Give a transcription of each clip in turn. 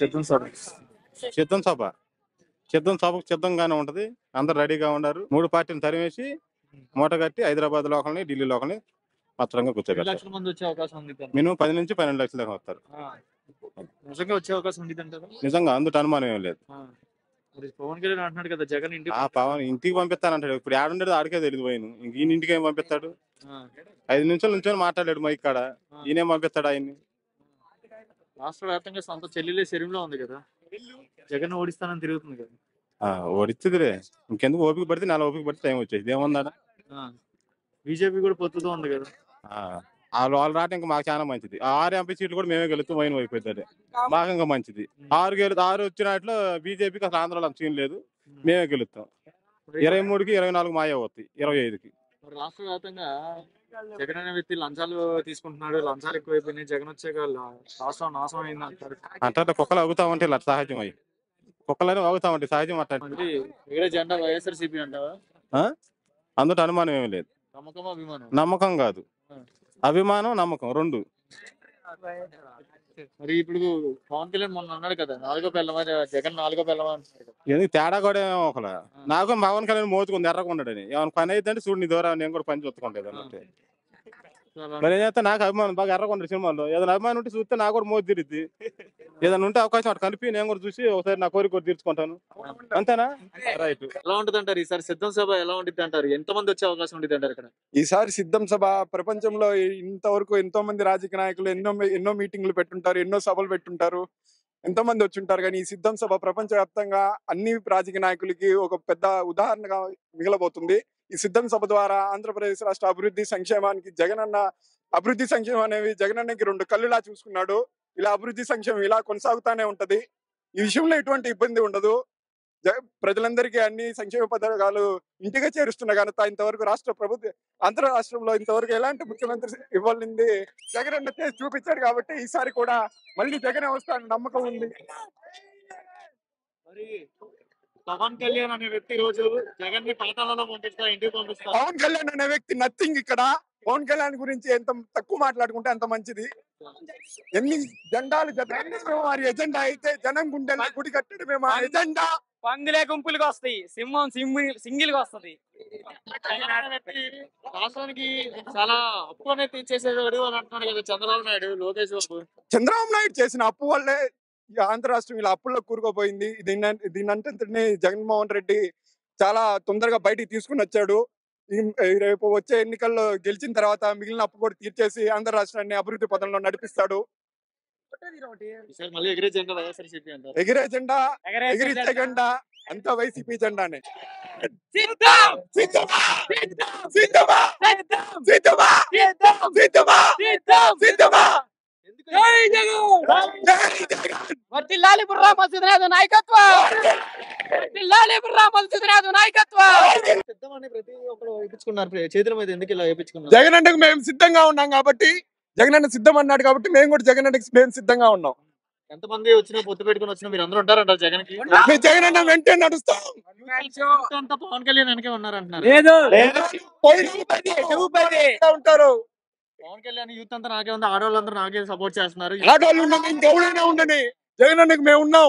సిద్ధం సభ సిద్ధం సభ సిద్ధం సభకు సిద్ధంగానే ఉంటది. అందరు రెడీగా ఉన్నారు. 3 పార్టీలు తరిమేసి మూట కట్టి హైదరాబాద్ లోకల్ని, ఢిల్లీ లోకల్ని పత్రంగా కూర్చోబెట్టారు. మంది వచ్చే అవకాశం ఉంది. మినిమం 10 నుంచి 12 లక్షల దాకా వస్తారు. నిజంగా వచ్చే అవకాశం ఉంది అంటారా? నిజంగా అందుకు అనుమానం ఏం లేదు. పవన్ కళ్యాణ్ అంటున్నాడు కదా, జగన్ ఇంటికి పవన్ ఇంటికి పంపిస్తానంటాడు. ఇప్పుడు ఏడుండేది ఆడికే తెలియదు. పోయిన ఈయన ఇంటికి ఏం పంపిస్తాడు? 5 నిమిషాల నుంచి మాట్లాడాడు మైక్ కాడ. ఈయనేం పంపిస్తాడు ఆయన్ని? రాష్ట్ర వ్యాప్తంగా సొంత చెల్లెలే శరీరంలో ఉంది కదా, జగన్ ఓడిస్తానని తిరుగుతుంది కదా. ఓడిస్తుందిలే. ఇంకెందుకు ఓపిక పడితే 4 ఓపిక పడితే టైం వచ్చేది ఏముందా? బీజేపీ కూడా పొత్తుతో ఉంది కదా. వాళ్ళు రావడం ఇంకా మాకు చాలా మంచిది. 6 ఎంపీ సీట్లు కూడా మేమే గెలుస్తాం. మైన్ అయిపోతుంది. మాకు ఇంకా మంచిది. 6 వచ్చినట్లు బీజేపీకి అసలు ఆంధ్రాలో సీన్ లేదు. మేమే గెలుస్తాం. 23కి 24 మాయ అవుతాయి. 25కి రాష్ట్ర వ్యాప్తంగా జగన్ అనే వ్యక్తి లంచాలు తీసుకుంటున్నాడు, లంచాలు ఎక్కువైపోయినాయి, జగన్ వచ్చాక రాష్ట్రం నాశనం అయింది అంటారు. అంటే కుక్కలు అగుతా ఉంటే ఇలా సహజం అయ్యి కుక్కలని అగుతా ఉంటాయి సహజం. అట్లాంటి వేరే జెండా వైఎస్ఆర్సీపీ అంటావా? అందులో అనుమానం ఏమి లేదు. నమ్మకం అభిమానం? నమ్మకం కాదు, అభిమానం నమ్మకం 2. మరి ఇప్పుడు పవన్ కళ్యాణ్ మొన్న అన్నాడు కదా, 4వ పెళ్ళమా జగన్ 4వ పెళ్ళమా అంటున్నాడు. ఎందుకు తేడా కూడా ఒకలా. నాకు పవన్ కళ్యాణ్ మోతుకుంది ఎర్రకుండాడని. ఏమైనా పని అయితే చూడు నీ ద్వారా నేను కూడా పని చూసుకుంటేది అన్నట్టు. మరి ఏం చేస్తా? నాకు అభిమానం బాగా ఎర్రకుంటాడు. సినిమాలో ఏదైనా అభిమానం ఉంటే చూస్తే నాకు కూడా మోతి తిరిగి ఏదైనా ఉంటే అవకాశం అటు కలిపి నేను కూడా చూసి ఒకసారి నా కోరిక కూడా తీర్చుకుంటాను. అంతేనా? రైట్. ఎలా ఉంటుంది అంటారు ఈసారి సిద్ధం సభ? ఎలా ఉంటుంది అంటారు? ఎంతమంది వచ్చే అవకాశం ఉంటుంది అంటారు ఇక్కడ ఈసారి సిద్ధం సభ? ప్రపంచంలో ఇంతవరకు ఎంతో మంది రాజకీయ నాయకులు ఎన్నో మీటింగ్లు పెట్టుంటారు, ఎన్నో సభలు పెట్టుంటారు, ఎంతో మంది వచ్చుంటారు. కానీ ఈ సిద్ధం సభ ప్రపంచ వ్యాప్తంగా అన్ని రాజకీయ నాయకులకి ఒక పెద్ద ఉదాహరణగా మిగలబోతుంది. ఈ సిద్ధం సభ ద్వారా ఆంధ్రప్రదేశ్ రాష్ట్ర అభివృద్ధి సంక్షేమానికి జగనన్న అభివృద్ధి సంక్షేమం అనేవి జగనన్నకి 2 కళ్ళులా చూసుకున్నాడు. ఇలా అభివృద్ధి సంక్షేమం ఇలా కొనసాగుతానే ఉంటది. ఈ విషయంలో ఎటువంటి ఇబ్బంది ఉండదు. ప్రజలందరికీ అన్ని సంక్షేమ పథకాలు ఇంటిగా చేరుస్తున్న ఘనత ఇంతవరకు రాష్ట్ర ప్రభుత్వం ఆంధ్ర రాష్ట్రంలో ఇంతవరకు ఎలాంటి ముఖ్యమంత్రి ఇవ్వాలింది జగనన్న చేసి చూపించాడు. కాబట్టి ఈసారి కూడా మళ్ళీ జగన్ వస్తాడని నమ్మకం ఉంది. మరి పవన్ కళ్యాణ్ అనే వ్యక్తి రోజు జగన్ ని పాతాళంలో పంపిస్తా, ఇంటికి పంపిస్తా. పవన్ కళ్యాణ్ అనే వ్యక్తి నథింగ్. ఇక్కడ పవన్ కళ్యాణ్ గురించి ఎంత తక్కువ మాట్లాడుకుంటే అంత మంచిది. ఎన్ని జెండాలు వారి ఎజెండా అయితే జనం గుండెల్లో గుడి కట్టడమే మా ఎజెండా. పందులే గుంపులుగా వస్తాయి, సింహం సింగిల్ గా వస్తది. రాష్ట్రానికి చాలా అప్పు అనేది తీర్చేసేవాడు అని అంటున్నాడు కదా చంద్రబాబు నాయుడు, లోకేష్ బాబు. చంద్రబాబు నాయుడు చేసిన అప్పు వల్లే ఆంధ్ర రాష్ట్రం ఇలా అప్పుల్లో కూరుకుపోయింది. దీనంటే జగన్మోహన్ రెడ్డి చాలా తొందరగా బయటికి తీసుకుని వచ్చాడు. రేపు వచ్చే ఎన్నికల్లో గెలిచిన తర్వాత మిగిలిన అప్పు కూడా తీర్చేసి ఆంధ్ర రాష్ట్రాన్ని అభివృద్ధి పదంలో నడిపిస్తాడు. ఎగిరే జెండా ఎగిరిచ్చే జెండా అంతా వైసీపీ జెండానే. వర్ధిల్లాలి బుర్రా మల్సుద్రాదు నాయకత్వం, వర్ధిల్లాలి బుర్రా మల్సుద్రాదు నాయకత్వం. సిద్ధం అని ప్రతి ఒక్కరు వేయించుకున్నారు చేతుల మీద. ఎందుకు ఇలా వేయించుకున్నారు? జగన్ అన్నకు మేము సిద్ధంగా ఉన్నాం కాబట్టి, జగన్ అన్న సిద్ధం అన్నాడు కాబట్టి మేము కూడా జగన్ అన్నకి మేము సిద్ధంగా ఉన్నాం. ఎంతమంది వచ్చినా పొత్తు పెట్టుకుని వచ్చినా మీరు అందరూ ఉంటారంటారు జగన్ కి? జగన్ అన్న వెంటనే నడుస్తాం. పవన్ కళ్యాణ్ వెనకే ఉన్నారంటున్నారు. ఉంటారు పవన్ కళ్యాణ్ యూత్ అంతా నాకే ఉంది, ఆడవాళ్ళందరూ నాకే సపోర్ట్ చేస్తున్నారు. ఆడవాళ్ళు ఉన్నాం, ఇంకెవరైనా ఉండని జగన్ అన్నకి మేము ఉన్నాం.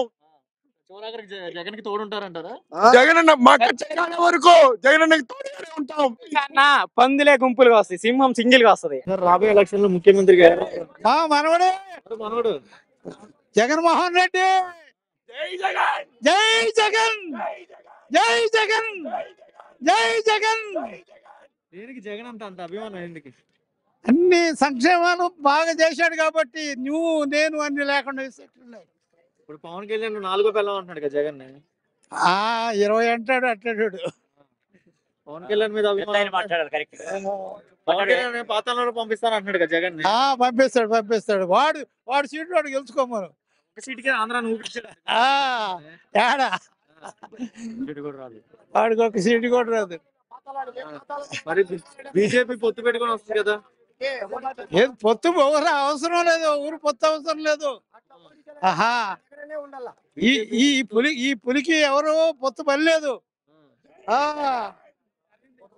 చివరికి జగన్ కి తోడుంటారంటారా? జగన్ అన్న మా కచ్చాయి వరకు జగన్ అన్నకి తోడుగానే ఉంటాం. పందులే గుంపులుగా వస్తాయి, సింహం సింగిల్ గా వస్తది. రాబోయే ఎలక్షన్ లో ముఖ్యమంత్రి గారు మనవడే జగన్మోహన్ రెడ్డి. జై జగన్, జై జగన్, జై జగన్, జై జగన్. దేనికి జగన్ అంత అభిమానం? ఎందుకు? అన్ని సంక్షేమాలు బాగా చేశాడు కాబట్టి నువ్వు నేను అన్ని లేకుండా. ఇప్పుడు పవన్ కళ్యాణ్ 4వ పెళ్ళం అంటున్నాడు కదా జగన్. 20 అంటాడు అట్టాడు. పవన్ కళ్యాణ్ మీద అభిమానం మాట్లాడాలి. కరెక్ట్. పవన్ కళ్యాణ్ పాతాళంలో పంపిస్తాను అంటున్నాడు కదా జగన్. పంపిస్తాడు. వాడు సీట్లు వాడు గెలుచుకోమను. ఒక సీటుకే ఆంధ్ర ఊపించాడు. వాడికి ఒక సీటు కూడా రాదు. మరి బీజేపీ పొత్తు పెట్టుకుని వస్తుంది కదా. పొత్తు అవసరం లేదు, ఊరు పొత్తు అవసరం లేదు. ఈ పులికి ఎవరు పొత్తు పని లేదు.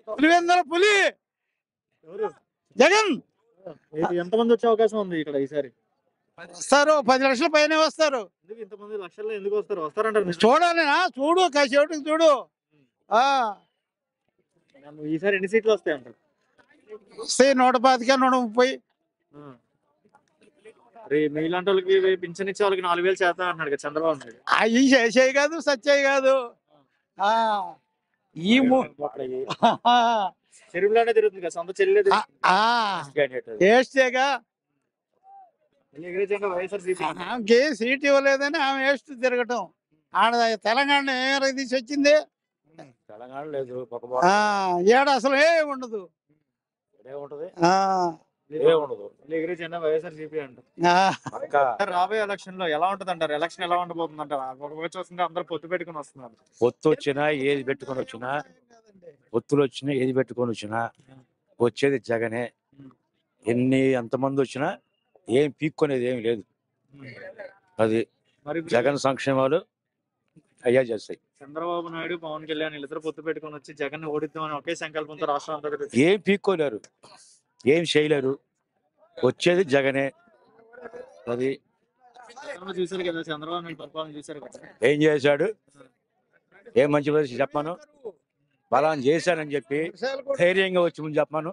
పులివెందుల పులి జగన్. ఎంతమంది వచ్చే అవకాశం ఉంది ఇక్కడ ఈసారి? వస్తారు 10 లక్షల పైన వస్తారు. ఎందుకు ఇంతమంది లక్షల్లో ఎందుకు వస్తారు? వస్తారంటారు నిజమే. చూడాలినా చూడు కాసేపటికి చూడు. ఆ ఈసారి ఎన్ని సీట్లు వస్తాయి అంటారు? వస్తాయి 125 130. మరి మీలాంటి వాళ్ళకి పింఛన్ ఇచ్చే వాళ్ళకి 4,000 చేస్తా అంటున్నాడు కదా చంద్రబాబు నాయుడు. అవి చేసేవి కాదు సచ్చాయి కాదు. ఆ ఈ చెరువులోనే తిరుగుతుంది కదా, సొంత చెల్లె వేస్తేగా వైఎస్ఆర్సీపీ. ఆమెకి సీట్ ఇవ్వలేదని ఆమె వేస్ట్ తిరగటం. ఆడ తెలంగాణ ఏమైనా తీసి వచ్చింది? తెలంగాణ లేదు, ఏడ అసలు ఏ ఉండదు. వైఎస్ఆర్సీపీ అంటారు. రాబోయే ఎలక్షన్ లో ఎలా ఉంటది అంటారు? ఎలక్షన్ ఎలా ఉండబోతుంది అంటారు? ఒక చూస్తుంటే అందరూ పొత్తు పెట్టుకుని వస్తున్నారు. పొత్తు వచ్చినా ఏది పెట్టుకొని వచ్చినా, పొత్తులు వచ్చినా ఏది పెట్టుకొని వచ్చినా వచ్చేది జగనే. ఎంతమంది వచ్చినా ఏం పీక్కొనేది ఏమి లేదు. అది మరి జగన్ సంక్షేమాలు అయ్యా చేస్తాయి. చంద్రబాబు నాయుడు పవన్ కళ్యాణ్ వీళ్ళిద్దరు పొత్తు పెట్టుకొని వచ్చి జగన్ ఓడిద్దామని ఒకే సంకల్పంతో రాష్ట్రం అంతా తిరుగుతుంది. ఏం పీక్కోలేరు, ఏం చేయలేరు, వచ్చేది జగనే. అది చూసారు కదా, చంద్రబాబు నాయుడు పరిపాలన చూసారు కదా, ఏం చేశాడు, ఏం మంచి పరిస్థితి చెప్పాను, బలాన్ని చేశానని చెప్పి ధైర్యంగా వచ్చి ముందు చెప్పాను.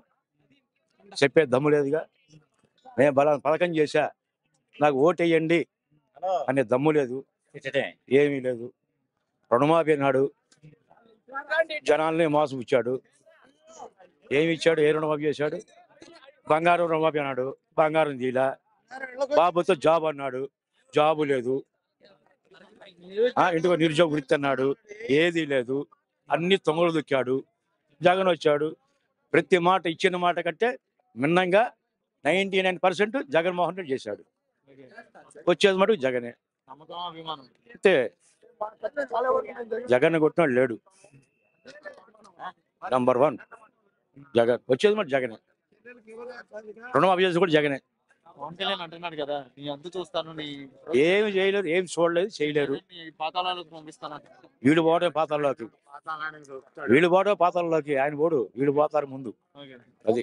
చెప్పే దమ్ము లేదుగా. నేను బలాన్ని పథకం చేశా, నాకు ఓటు వేయండి అనే దమ్ము లేదు, ఏమీ లేదు. రుణమాఫీ అన్నాడు, జనాల్ని మోసం ఇచ్చాడు. ఏమి ఇచ్చాడు? ఏ రుణమాఫీ చేశాడు? బంగారం రుణమాఫీ అన్నాడు, బంగారం తీలా. బాబుతో జాబ్ అన్నాడు, జాబు లేదు. ఇంటికి నిరుద్యోగ వృత్తి అన్నాడు, ఏది లేదు. అన్ని తొంగలు దొక్కాడు. జగన్ వచ్చాడు, ప్రతి మాట ఇచ్చిన మాట కంటే మిన్నంగా 99% జగన్మోహన్ రెడ్డి చేశాడు. వచ్చేది మటుకు జగనే. అంతే, జగన్ కొట్టినాడు లేడు. నంబర్ 1 జగన్. వచ్చేది మటు జగనే. రుణమాఫీ చేసి కూడా జగనే. పవన్ కళ్యాణ్ అంటున్నాడు కదా, నీ అంతు చూస్తాను, నీ ఏమి చేయలేరు, ఏమి చూడలేదు, చేయలేరు. పాతాళాలకు పంపిస్తాను. వీళ్ళు పోవడం పాతాల్లోకి, వీళ్ళు పోవడం పాతాల్లోకి. ఆయన పోడు, వీళ్ళు పోతారు ముందు. అది